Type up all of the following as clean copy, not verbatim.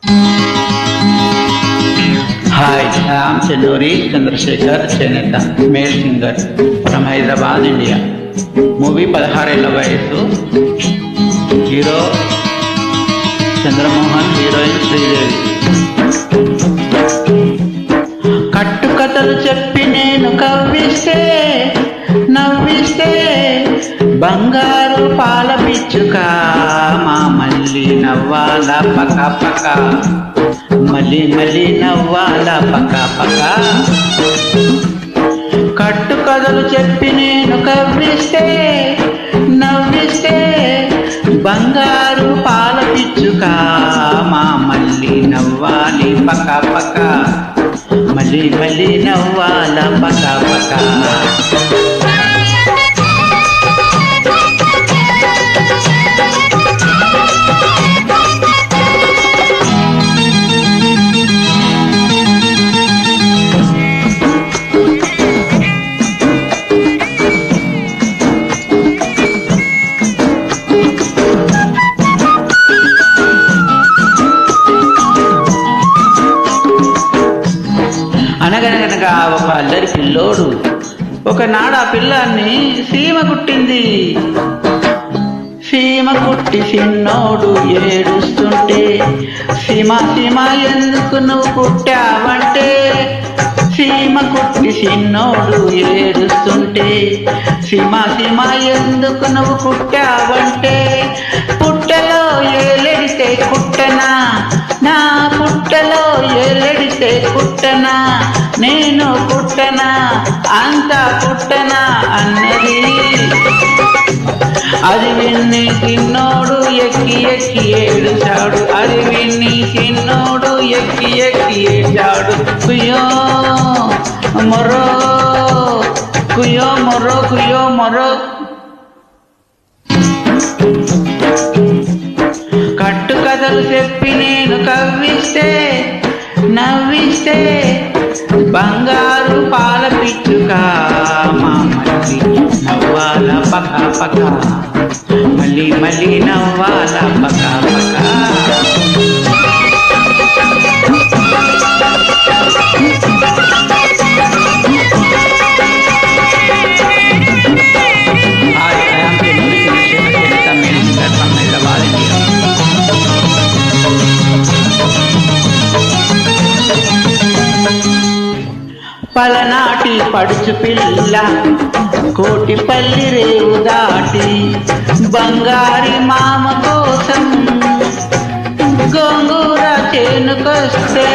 Hi, I am Chenduri Chandrasekhar Cheneta, male singer from Hyderabad, India. Movie 16 ఏళ్ల వయసు. Hero Chandramohan, heroine Sridevi. కట్టుకథలు చెప్పి నేను కవ్విస్తే నవ్విస్తే బంగారు పాల పిచ్చుక మా మళ్ళీ నవ్వాల పక పక, మళ్ళీ మళ్ళీ నవ్వాల పక పక. కట్టుకథలు చెప్పి నేను కవ్విస్తే నవ్విస్తే బంగారు పాల పిచ్చుక మా మళ్ళీ నవ్వాలి పక పక, మళ్ళీ మళ్ళీ నవ్వాల పక పక. అనగనగనగా ఒక అల్లరి పిల్లోడు ఒకనాడు ఆ పిల్లాన్ని సీమ కుట్టింది. సీమ కుట్టి సిన్నోడు ఏడుస్తుంటే సీమ సీమ ఎందుకు నువ్వు పుట్టావంటే, సీమ కుట్టి సిన్నోడు ఏడుస్తుంటే సీమ సీమ ఎందుకు నువ్వు పుట్టావంటే, పుట్టలో ఏలెడితే కుట్టనా నా పుట్టలో ఏలెడితే కుట్టనా నేను పుట్టనా అంతా పుట్టనా అన్నది. అది విన్ని చిన్నోడు ఎక్కి ఎక్కి ఏడుచాడు, అది విన్ని చిన్నోడు ఎక్కి ఎక్కి ఏడ్చాడు. కుయ్యో మొర్రో కుయ్యో మొర్రో కుయ్యో మొర్రో. కట్టుకథలు చెప్పి నేను కవ్విస్తే నవ్విస్తే బంగారు పాల పిచ్చుక మా మళ్ళీ నవ్వాల పక పక, మళ్ళీ మళ్ళీ నవ్వాల పక పక. పలనాటి పడుచు పిల్ల కోటిపల్లి రేవు దాటి బంగారి మామ కోసం గోంగూర చేనుకొస్తే,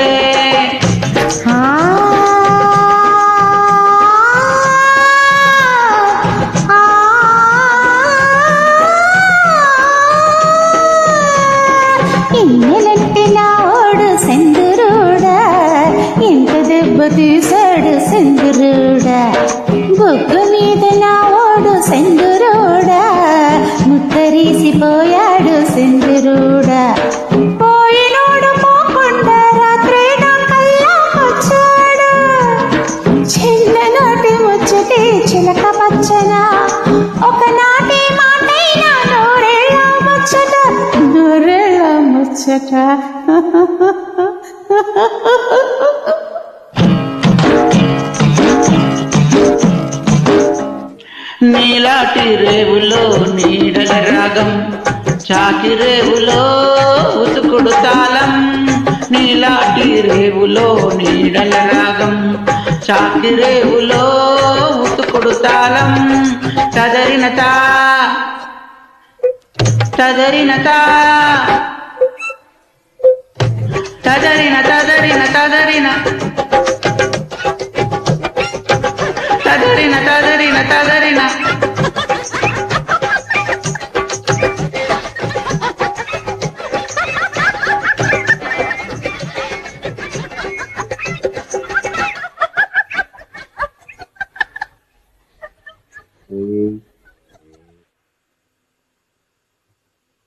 తీసాడు సెందురుడా బొగ్గు మీద నా ఓడు సెందురుడా, ముత్తరీసిపోయాడు సెందురుడా. పోయినోడు పోకుండా రాత్రి నా కల్లా వచ్చాడు, చిన్ననాటి ముచ్చటి చిలక పచ్చన ఒకనాటి మాటైనా నూరేళ్ళ ముచ్చట నూరేళ్ళ ముచ్చట. నీలాటి రేవులో నీడల రాగం, చాకి రేవులో ఉతుకుడు తాళం. నీలాటి రేవులో నీడల రాగం, చాకి రేవులో ఉతుకుడు తాళం. తదరినతా తదరినతా తదరిన తదరిన తదరిన తదరిన తదరిన తదరిన